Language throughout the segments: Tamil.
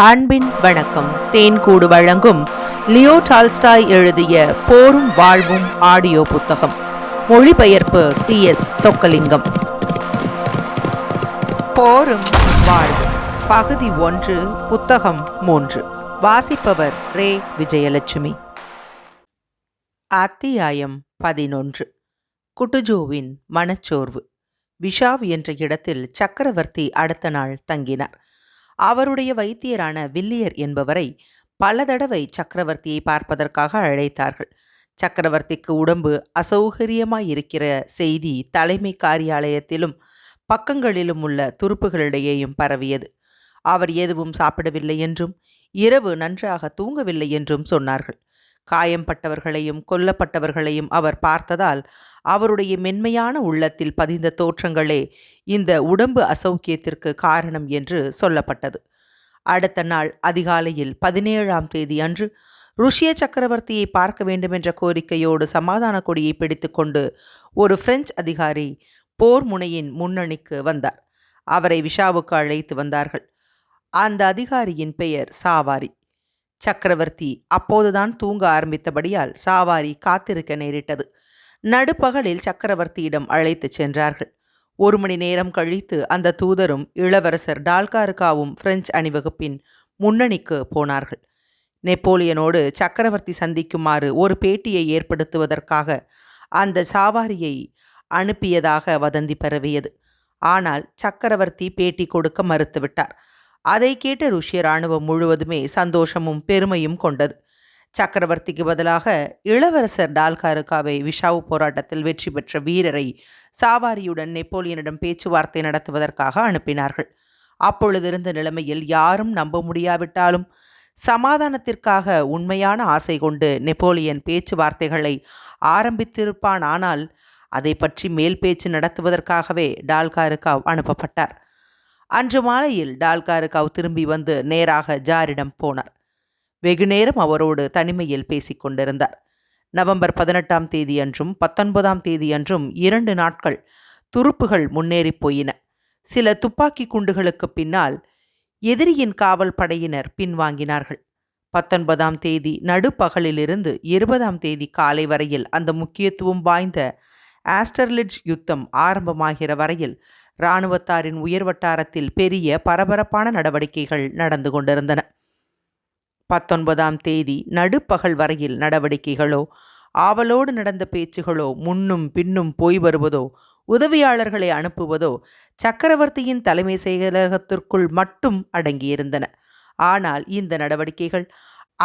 அன்பின் வணக்கம். தேன்கூடு வழங்கும் லியோ டால்ஸ்டாய் எழுதிய போரும் வாழ்வும் ஆடியோ புத்தகம். மொழிபெயர்ப்பு TS சொக்கலிங்கம். போரும் வாழ்வும் பகுதி 1, புத்தகம் 3. வாசிப்பவர் ரே விஜயலட்சுமி. அத்தியாயம் 11. குட்டுஜோவின் மனச்சோர்வு. விஷாவ் என்ற இடத்தில் சக்கரவர்த்தி அடுத்த நாள் தங்கினார். அவருடைய வைத்தியரான வில்லியர் என்பவரை பல தடவை சக்கரவர்த்தியை பார்ப்பதற்காக அழைத்தார்கள். சக்கரவர்த்திக்கு உடம்பு அசௌகரியமாயிருக்கிற செய்தி தலைமை காரியாலயத்திலும் பக்கங்களிலும் உள்ள துருப்புகளிடையேயும் பரவியது. அவர் எதுவும் சாப்பிடவில்லை என்றும் இரவு நன்றாக தூங்கவில்லை என்றும் சொன்னார்கள். காயம்பட்டவர்களையும் கொல்லப்பட்டவர்களையும் அவர் பார்த்ததால் அவருடைய மென்மையான உள்ளத்தில் பதிந்த தோற்றங்களே இந்த உடம்பு அசௌக்கியத்திற்கு காரணம் என்று சொல்லப்பட்டது. அடுத்த நாள் அதிகாலையில் 17ஆம் தேதி அன்று ருஷ்ய சக்கரவர்த்தியை பார்க்க வேண்டுமென்ற கோரிக்கையோடு சமாதான கொடியை பிடித்து கொண்டு ஒரு பிரெஞ்சு அதிகாரி போர் முனையின் முன்னணிக்கு வந்தார். அவரை விஷாவுக்கு அழைத்து வந்தார்கள். அந்த அதிகாரியின் பெயர் சாவாரி. சக்கரவர்த்தி அப்போதுதான் தூங்க ஆரம்பித்தபடியால் சாவாரி காத்திருக்க நேரிட்டது. நடுப்பகலில் சக்கரவர்த்தியிடம் அழைத்து சென்றார்கள். 1 மணி நேரம் கழித்து அந்த தூதரும் இளவரசர் டால்காருக்காவும் பிரெஞ்சு அணிவகுப்பின் முன்னணிக்கு போனார்கள். நெப்போலியனோடு சக்கரவர்த்தி சந்திக்குமாறு ஒரு பேட்டியை ஏற்படுத்துவதற்காக அந்த சாவாரியை அனுப்பியதாக வதந்தி பரவியது. ஆனால் சக்கரவர்த்தி பேட்டி கொடுக்க மறுத்துவிட்டார். அதை கேட்ட ருஷ்ய இராணுவம் முழுவதுமே சந்தோஷமும் பெருமையும் கொண்டது. சக்கரவர்த்திக்கு பதிலாக இளவரசர் டால்காருக்காவை விஷாவு போராட்டத்தில் வெற்றி பெற்ற வீரரை சாவாரியுடன் நெப்போலியனிடம் பேச்சுவார்த்தை நடத்துவதற்காக அனுப்பினார்கள். அப்பொழுதிருந்த நிலைமையில் யாரும் நம்ப முடியாவிட்டாலும் சமாதானத்திற்காக உண்மையான ஆசை கொண்டு நெப்போலியன் பேச்சுவார்த்தைகளை ஆரம்பித்திருப்பான். ஆனால் அதை பற்றி மேல் பேச்சு நடத்துவதற்காகவே டால்காருக்காவ் அனுப்பப்பட்டார். அன்று மாலையில் டால்காருக்காவ் திரும்பி வந்து நேராக ஜாரிடம் போனார். வெகுநேரம் அவரோடு தனிமையில் பேசிக்கொண்டிருந்தார். நவம்பர் 18ஆம் தேதி அன்றும் 19ஆம் தேதி அன்றும் 2 நாட்கள் துருப்புகள் முன்னேறி போயின. சில துப்பாக்கி குண்டுகளுக்கு பின்னால் எதிரியின் காவல் படையினர் பின்வாங்கினார்கள். 19ஆம் தேதி நடுப்பகலிலிருந்து 20ஆம் தேதி காலை வரையில் அந்த முக்கியத்துவம் வாய்ந்த ஆஸ்டர்லிட்ஜ் யுத்தம் ஆரம்பமாகிற வரையில் இராணுவத்தாரின் உயர்வட்டாரத்தில் பெரிய பரபரப்பான நடவடிக்கைகள் நடந்து கொண்டிருந்தன. 19ஆம் தேதி நடுப்பகல் வரையில் நடவடிக்கைகளோ ஆவலோடு நடந்த பேச்சுகளோ முன்னும் பின்னும் போய் வருவதோ உதவியாளர்களை அனுப்புவதோ சக்கரவர்த்தியின் தலைமை செயலகத்திற்குள் மட்டும் அடங்கியிருந்தன. ஆனால் இந்த நடவடிக்கைகள்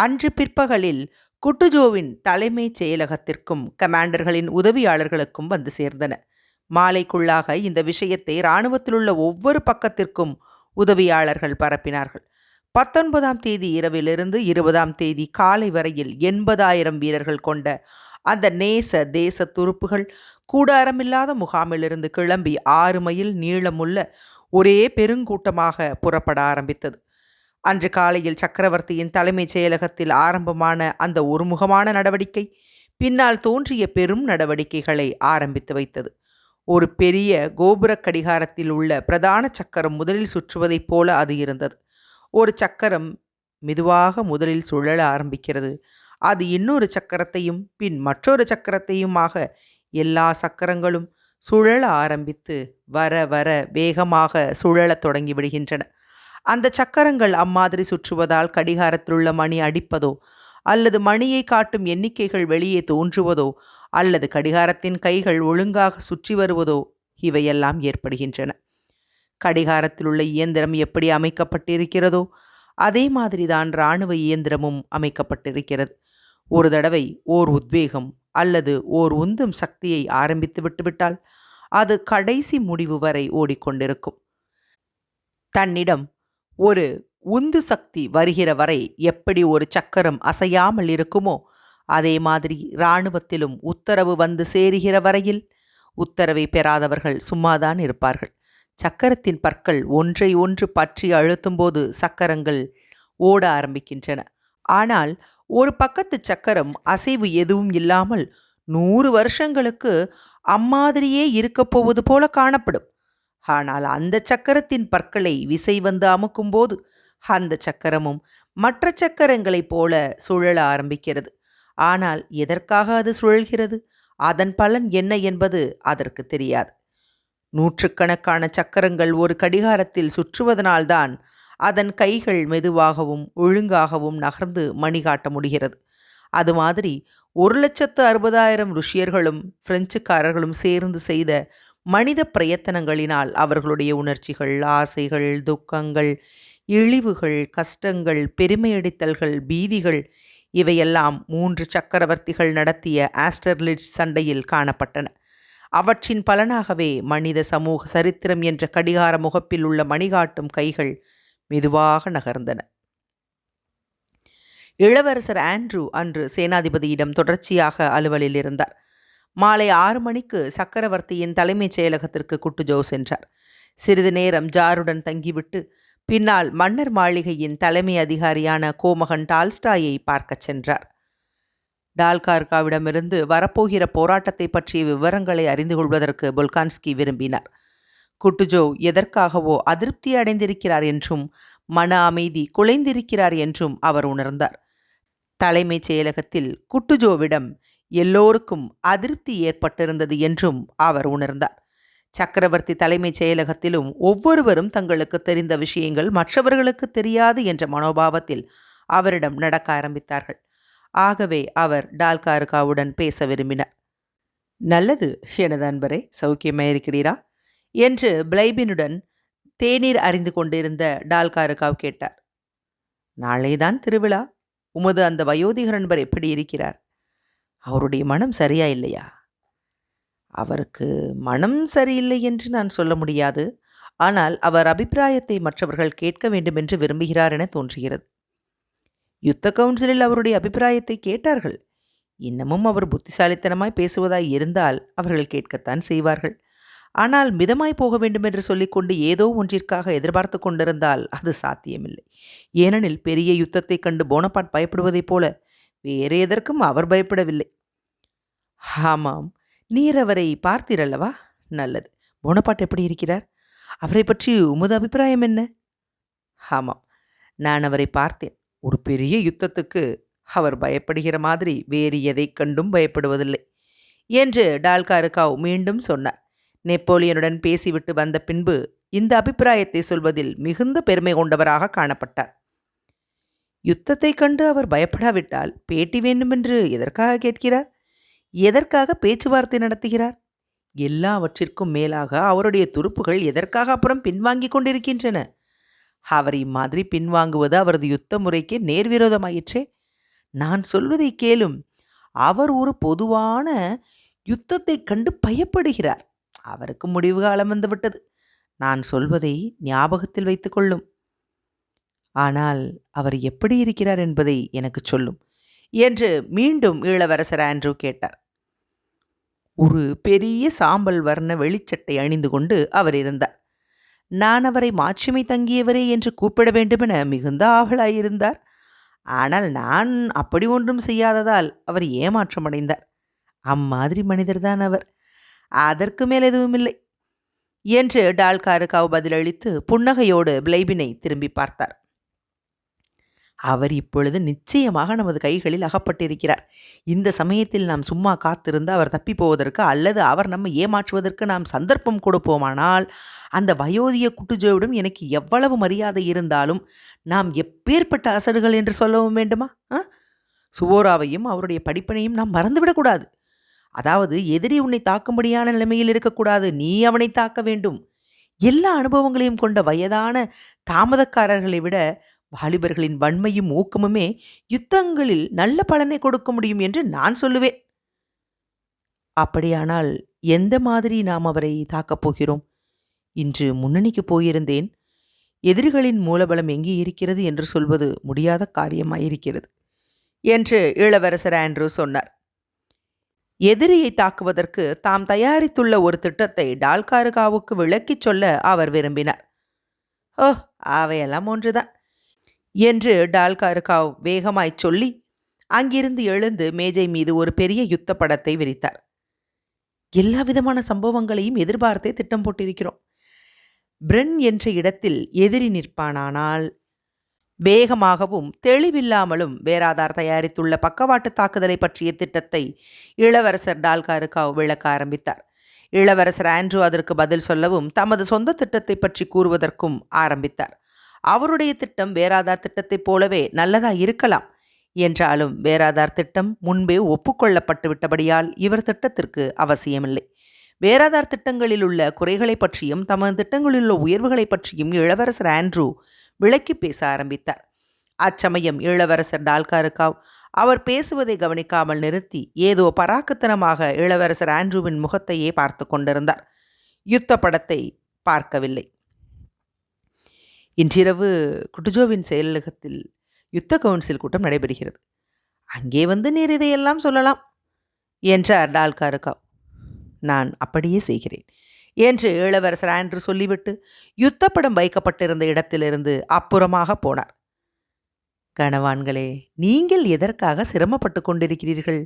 அன்று பிற்பகலில் குட்டுஜோவின் தலைமை செயலகத்திற்கும் கமாண்டர்களின் உதவியாளர்களுக்கும் வந்து சேர்ந்தன. மாலைக்குள்ளாக இந்த விஷயத்தை இராணுவத்திலுள்ள ஒவ்வொரு பக்கத்திற்கும் உதவியாளர்கள் பரப்பினார்கள். 19ஆம் தேதி இரவிலிருந்து 20ஆம் தேதி காலை வரையில் 80,000 வீரர்கள் கொண்ட அந்த நேச தேச துருப்புகள் கூடாரமில்லாத முகாமிலிருந்து கிளம்பி 6 மைல் நீளமுள்ள ஒரே பெருங்கூட்டமாக புறப்பட ஆரம்பித்தது. அன்று காலையில் சக்கரவர்த்தியின் தலைமைச் செயலகத்தில் ஆரம்பமான அந்த ஒருமுகமான நடவடிக்கை பின்னால் தோன்றிய பெரும் நடவடிக்கைகளை ஆரம்பித்து வைத்தது. ஒரு பெரிய கோபுர கடிகாரத்தில் உள்ள பிரதான சக்கரம் முதலில் சுற்றுவதைப் போல அது இருந்தது. ஒரு சக்கரம் மெதுவாக முதலில் சுழல ஆரம்பிக்கிறது. அது இன்னொரு சக்கரத்தையும் பின் மற்றொரு சக்கரத்தையுமாக எல்லா சக்கரங்களும் சுழல ஆரம்பித்து வர வர வேகமாக சுழலத் தொடங்கிவிடுகின்றன. அந்த சக்கரங்கள் அம்மாதிரி சுற்றுவதால் கடிகாரத்தில் உள்ள மணி அடிப்பதோ அல்லது மணியை காட்டும் எண்ணிக்கைகள் வெளியே தோன்றுவதோ அல்லது கடிகாரத்தின் கைகள் ஒழுங்காக சுற்றி வருவதோ இவையெல்லாம் ஏற்படுகின்றன. கடிகாரத்தில் உள்ள இயந்திரம் எப்படி அமைக்கப்பட்டிருக்கிறதோ அதே மாதிரிதான் இராணுவ இயந்திரமும் அமைக்கப்பட்டிருக்கிறது. ஒரு தடவை ஓர் உத்வேகம் அல்லது ஓர் உந்தும் சக்தியை ஆரம்பித்து விட்டுவிட்டால் அது கடைசி முடிவு வரை ஓடிக்கொண்டிருக்கும். தன்னிடம் ஒரு உந்து சக்தி வருகிற வரை எப்படி ஒரு சக்கரம் அசையாமல் இருக்குமோ அதே மாதிரி இராணுவத்திலும் உத்தரவு வந்து சேருகிற வரையில் உத்தரவை பெறாதவர்கள் சும்மாதான் இருப்பார்கள். சக்கரத்தின் பற்கள் ஒன்றை ஒன்று பற்றி அழுத்தும்போது சக்கரங்கள் ஓட ஆரம்பிக்கின்றன. ஆனால் ஒரு பக்கத்து சக்கரம் அசைவு எதுவும் இல்லாமல் 100 வருஷங்களுக்கு அம்மாதிரியே இருக்கப் போவது போல காணப்படும். ஆனால் அந்த சக்கரத்தின் பற்களை விசை வந்து அமுக்கும்போது அந்த சக்கரமும் மற்ற சக்கரங்களைப் போல சுழல ஆரம்பிக்கிறது. ஆனால் எதற்காக அது சுழல்கிறது, அதன் பலன் என்ன என்பது அதற்கு தெரியாது. நூற்றுக்கணக்கான சக்கரங்கள் ஒரு கடிகாரத்தில் சுற்றுவதனால்தான் அதன் கைகள் மெதுவாகவும் ஒழுங்காகவும் நகர்ந்து மணி காட்ட முடிகிறது. அது மாதிரி 1,60,000 ருஷ்யர்களும் பிரெஞ்சுக்காரர்களும் சேர்ந்து செய்த மனித பிரயத்தனங்களினால் அவர்களுடைய உணர்ச்சிகள், ஆசைகள், துக்கங்கள், இழிவுகள், கஷ்டங்கள், பெருமையடித்தல்கள், பீதிகள் இவையெல்லாம் 3 சக்கரவர்த்திகள் நடத்திய ஆஸ்டர்லிட்ஜ் சண்டையில் காணப்பட்டன. அவற்றின் பலனாகவே மனித சமூக சரித்திரம் என்ற கடிகார முகப்பில் உள்ள மணிகாட்டும் கைகள் மெதுவாக நகர்ந்தன. இளவரசர் ஆண்ட்ரூ அன்று சேனாதிபதியிடம் தொடர்ச்சியாக அலுவலில் இருந்தார். மாலை 6 மணிக்கு சக்கரவர்த்தியின் தலைமைச் செயலகத்திற்கு குட்டுஜோ சென்றார். சிறிது நேரம் ஜாருடன் தங்கிவிட்டு பின்னால் மன்னர் மாளிகையின் தலைமை அதிகாரியான கோமகன் டால்ஸ்டாயை பார்க்கச் சென்றார். டால்கார்காவிடமிருந்து வரப்போகிற போராட்டத்தை பற்றிய விவரங்களை அறிந்து கொள்வதற்கு பொல்கான்ஸ்கி விரும்பினார். குட்டுஜோ எதற்காகவோ அதிருப்தி அடைந்திருக்கிறார் என்றும் மன அமைதி குலைந்திருக்கிறார் என்றும் அவர் உணர்ந்தார். தலைமைச் செயலகத்தில் குட்டுஜோவிடம் எல்லோருக்கும் அதிருப்தி ஏற்பட்டிருந்தது என்றும் அவர் உணர்ந்தார். சக்கரவர்த்தி தலைமைச் செயலகத்திலும் ஒவ்வொருவரும் தங்களுக்கு தெரிந்த விஷயங்கள் மற்றவர்களுக்கு தெரியாது என்ற மனோபாவத்தில் அவரிடம் நடக்க ஆரம்பித்தார்கள். ஆகவே அவர் டால்கார்காவுடன் பேச விரும்பினார். நல்லது எனது அன்பரே, சௌக்கியமாயிருக்கிறீரா என்று பிளைபினுடன் தேநீர் அறிந்து கொண்டிருந்த டால்கார்காவ் கேட்டார். நாளைதான் திருவிழா. உமது அந்த வயோதிக நண்பர் எப்படி இருக்கிறார்? அவருடைய மனம் சரியா இல்லையா? அவருக்கு மனம் சரியில்லை என்று நான் சொல்ல முடியாது. ஆனால் அவர் அபிப்பிராயத்தை மற்றவர்கள் கேட்க வேண்டும் என்று விரும்புகிறார் என தோன்றுகிறது. யுத்த கவுன்சிலில் அவருடைய அபிப்பிராயத்தை கேட்டார்கள். இன்னமும் அவர் புத்திசாலித்தனமாய் பேசுவதாய் இருந்தால் அவர்கள் கேட்கத்தான் செய்வார்கள். ஆனால் மிதமாய் போக வேண்டும் என்று சொல்லிக்கொண்டு ஏதோ ஒன்றிற்காக எதிர்பார்த்து கொண்டிருந்தால் அது சாத்தியமில்லை. ஏனெனில் பெரிய யுத்தத்தை கண்டு போனபார்ட் பயப்படுவதைப் போல வேறு எதற்கும் அவர் பயப்படவில்லை. ஆமாம், நீர் அவரை பார்த்தீரல்லவா? நல்லது. போனபார்ட் எப்படி இருக்கிறார்? அவரை பற்றி உமது அபிப்பிராயம் என்ன? ஆமாம், நான் அவரை பார்த்தேன். ஒரு பெரிய யுத்தத்துக்கு அவர் பயப்படுகிற மாதிரி வேறு எதை கண்டும் பயப்படுவதில்லை என்று டால்கார்காவ் மீண்டும் சொன்னார். நெப்போலியனுடன் பேசிவிட்டு வந்த பின்பு இந்த அபிப்பிராயத்தை சொல்வதில் மிகுந்த பெருமை கொண்டவராக காணப்பட்டார். யுத்தத்தை கண்டு அவர் பயப்படாவிட்டால் பேட்டி வேண்டுமென்று எதற்காக கேட்கிறார்? எதற்காக பேச்சுவார்த்தை நடத்துகிறார்? எல்லாவற்றிற்கும் மேலாக அவருடைய துருப்புகள் எதற்காக அப்புறம் பின்வாங்கி கொண்டிருக்கின்றன? அவர் இம்மாதிரி பின்வாங்குவது அவரது யுத்த முறைக்கு நேர்விரோதமாயிற்றே. நான் சொல்வதை கேளும். அவர் ஒரு பொதுவான யுத்தத்தை கண்டு பயப்படுகிறார். அவருக்கு முடிவு காலம் வந்துவிட்டது. நான் சொல்வதை ஞாபகத்தில் வைத்துக் கொள்ளும். ஆனால் அவர் எப்படி இருக்கிறார் என்பதை எனக்கு சொல்லும் என்று மீண்டும் இளவரசர் ஆண்ட்ரூ கேட்டார். ஒரு பெரிய சாம்பல் வர்ண வெளிச்சட்டை அணிந்து கொண்டு அவர் இருந்தார். நான் அவரை மாட்சிமை தங்கியவரே என்று கூப்பிட வேண்டுமென மிகுந்த ஆவலாயிருந்தார். ஆனால் நான் அப்படி ஒன்றும் செய்யாததால் அவர் ஏமாற்றமடைந்தார். அம்மாதிரி மனிதர்தான் அவர். அதற்கு மேல் எதுவுமில்லை என்று டால்கார்காவ் பதிலளித்து புன்னகையோடு பிளைபினை திரும்பி பார்த்தார். அவர் இப்பொழுது நிச்சயமாக நமது கைகளில் அகப்பட்டிருக்கிறார். இந்த சமயத்தில் நாம் சும்மா காத்திருந்து அவர் தப்பி போவதற்கு அல்லது அவர் நம்மை ஏமாற்றுவதற்கு நாம் சந்தர்ப்பம் கொடுப்போமானால் அந்த வயோதிக குட்டுஜோவிடம் எனக்கு எவ்வளவு மரியாதை இருந்தாலும் நாம் எப்பேற்பட்ட அசடுகள் என்று சொல்லவும் வேண்டுமா? சுவோராவையும் அவருடைய படிப்பினையும் நாம் மறந்துவிடக்கூடாது. அதாவது எதிரி உன்னை தாக்கும்படியான நிலைமையில் இருக்கக்கூடாது, நீ அவனை தாக்க வேண்டும். எல்லா அனுபவங்களையும் கொண்ட வயதான தாமதக்காரர்களை விட வாலிபர்களின் வன்மையும் ஊக்கமுமே யுத்தங்களில் நல்ல பலனை கொடுக்க முடியும் என்று நான் சொல்லுவேன். அப்படியானால் எந்த மாதிரி நாம் அவரை தாக்கப் போகிறோம்? இன்று முன்னணிக்கு போயிருந்தேன். எதிரிகளின் மூலபலம் எங்கே இருக்கிறது என்று சொல்வது முடியாத காரியமாயிருக்கிறது என்று இளவரசர் ஆண்ட்ரூ சொன்னார். எதிரியை தாக்குவதற்கு தாம் தயாரித்துள்ள ஒரு திட்டத்தை டால்கார்காவுக்கு விளக்கிச் சொல்ல அவர் விரும்பினார். அவையெல்லாம் ஒன்றுதான் என்று டால்கார்காவ் வேகமாய்ச் சொல்லி அங்கிருந்து எழுந்து மேஜை மீது ஒரு பெரிய யுத்த படத்தை விரித்தார். எல்லா விதமான சம்பவங்களையும் எதிர்பார்த்தே திட்டம் போட்டிருக்கிறோம். பிரென் என்ற இடத்தில் எதிரி நிற்பானானால் வேகமாகவும் தெளிவில்லாமலும் வேராதார் தயாரித்துள்ள பக்கவாட்டு தாக்குதலை பற்றிய திட்டத்தை இளவரசர் டால்காருக்காவ் விளக்க ஆரம்பித்தார். இளவரசர் ஆண்ட்ரூ அதற்கு பதில் சொல்லவும் தமது சொந்த திட்டத்தை பற்றி கூறுவதற்கும் ஆரம்பித்தார். அவருடைய திட்டம் வேராதார் திட்டத்தைப் போலவே நல்லதா இருக்கலாம் என்றாலும் வேராதார் திட்டம் முன்பே ஒப்புக்கொள்ளப்பட்டு விட்டபடியால் இவர் திட்டத்திற்கு அவசியமில்லை. வேராதார் திட்டங்களில் உள்ள குறைகளை பற்றியும் தமது திட்டங்களில் உள்ள உயர்வுகளை பற்றியும் இளவரசர் ஆண்ட்ரூ விளக்கி பேச ஆரம்பித்தார். அச்சமயம் இளவரசர் டால்காருக்காவ் அவர் பேசுவதை கவனிக்காமல் நிறுத்தி ஏதோ பராக்குத்தனமாக இளவரசர் ஆண்ட்ரூவின் முகத்தையே பார்த்து கொண்டிருந்தார். யுத்த படத்தை பார்க்கவில்லை. இன்றிரவு குட்டுஜோவின் செயலகத்தில் யுத்த கவுன்சில் கூட்டம் நடைபெறுகிறது. அங்கே வந்து நீர் இதையெல்லாம் சொல்லலாம் என்றார் டால்காருக்காவ். நான் அப்படியே செய்கிறேன் என்று இளவரசர் ஆண்ட்ரூ சொல்லிவிட்டு யுத்தப்படம் வைக்கப்பட்டிருந்த இடத்திலிருந்து அப்புறமாக போனார். கணவான்களே, நீங்கள் எதற்காக சிரமப்பட்டு கொண்டிருக்கிறீர்கள்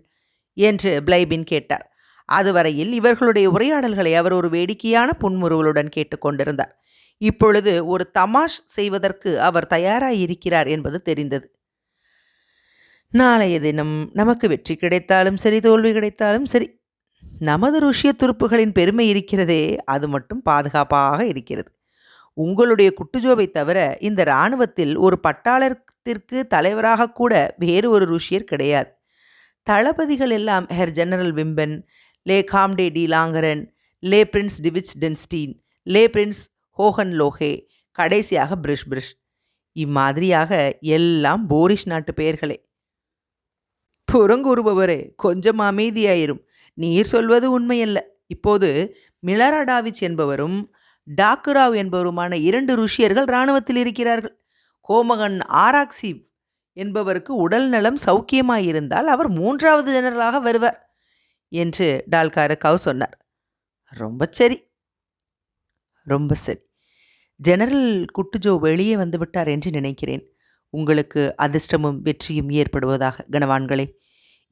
என்று பிளைபின் கேட்டார். அதுவரையில் இவர்களுடைய உரையாடல்களை அவர் ஒரு வேடிக்கையான புன்முறுவலுடன் கேட்டுக்கொண்டிருந்தார். இப்பொழுது ஒரு தமாஷ் செய்வதற்கு அவர் தயாராயிருக்கிறார் என்பது தெரிந்தது. நாளைய தினம் நமக்கு வெற்றி கிடைத்தாலும் சரி, தோல்வி கிடைத்தாலும் சரி, நமது ருஷ்ய துருப்புகளின் பெருமை இருக்கிறதே, அது மட்டும் பாதுகாப்பாக இருக்கிறது. உங்களுடைய குட்டுஜோவை தவிர இந்த இராணுவத்தில் ஒரு பட்டாளத்திற்கு தலைவராக கூட வேறு ஒரு ருஷ்யர் கிடையாது. தளபதிகள் எல்லாம் ஹெர் ஜெனரல் விம்பன், லே காம்டே டி லாங்கரன், லே பிரின்ஸ் டிவிச் டென்ஸ்டீன், லே பிரின்ஸ் ஹோகன் லோஹே, கடைசியாக பிரிஷ். இம்மாதிரியாக எல்லாம் போரிஷ் நாட்டு பெயர்களே. புறங்கூறுபவரே, கொஞ்சம் அமைதியாயிரும். நீர் சொல்வது உண்மையல்ல. இப்போது மிலராடாவிச் என்பவரும் டாக்குராவ் என்பவருமான 2 ருஷ்யர்கள் இராணுவத்தில் இருக்கிறார்கள். கோமகன் ஆராக்சிவ் என்பவருக்கு உடல் நலம் சௌக்கியமாயிருந்தால் அவர் 3வது ஜெனரலாக வருவார் என்று டால்காருக்காவ் சொன்னார். ரொம்ப சரி. ஜெனரல் குட்டுஜோ வெளியே வந்துவிட்டார் என்று நினைக்கிறேன். உங்களுக்கு அதிர்ஷ்டமும் வெற்றியும் ஏற்படுவதாக கணவான்களே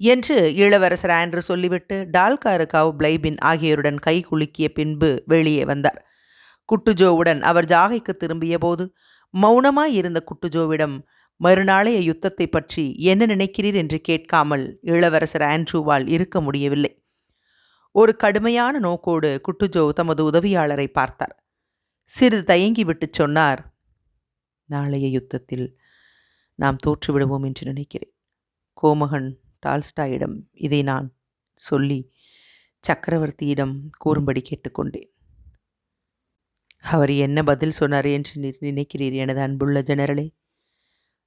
என்று இளவரசர் ஆண்ட்ரூ சொல்லிவிட்டு டால்காருக்காவ், பிளைபின் ஆகியோருடன் கை குலுக்கிய பின்பு வெளியே வந்தார். குட்டுஜோவுடன் அவர் ஜாகைக்கு திரும்பிய போது மௌனமாயிருந்த குட்டுஜோவிடம் மறுநாளைய யுத்தத்தை பற்றி என்ன நினைக்கிறீர் என்று கேட்காமல் இளவரசர் ஆண்ட்ரூவால் இருக்க முடியவில்லை. ஒரு கடுமையான நோக்கோடு குட்டுஜோ தமது உதவியாளரை பார்த்தார். சிறிது தயங்கிவிட்டு சொன்னார், நாளைய யுத்தத்தில் நாம் தோற்றுவிடுவோம் என்று நினைக்கிறேன். கோமகன் டால்ஸ்டாயிடம் இதை நான் சொல்லி சக்கரவர்த்தியிடம் கூறும்படி கேட்டுக்கொண்டேன். அவர் என்ன பதில் சொன்னார் என்று நினைக்கிறீர் எனது அன்புள்ள ஜெனரலே?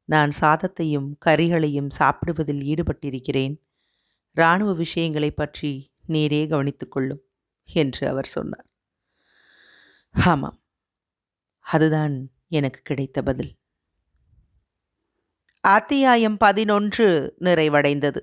நான் சாதத்தையும் கறிகளையும் சாப்பிடுவதில் ஈடுபட்டிருக்கிறேன். இராணுவ விஷயங்களை பற்றி நீரே கவனித்துக் கொள்ளும் என்று அவர் சொன்னார். ஆமாம், அதுதான் எனக்கு கிடைத்த பதில். அத்தியாயம் 11 நிறைவடைந்தது.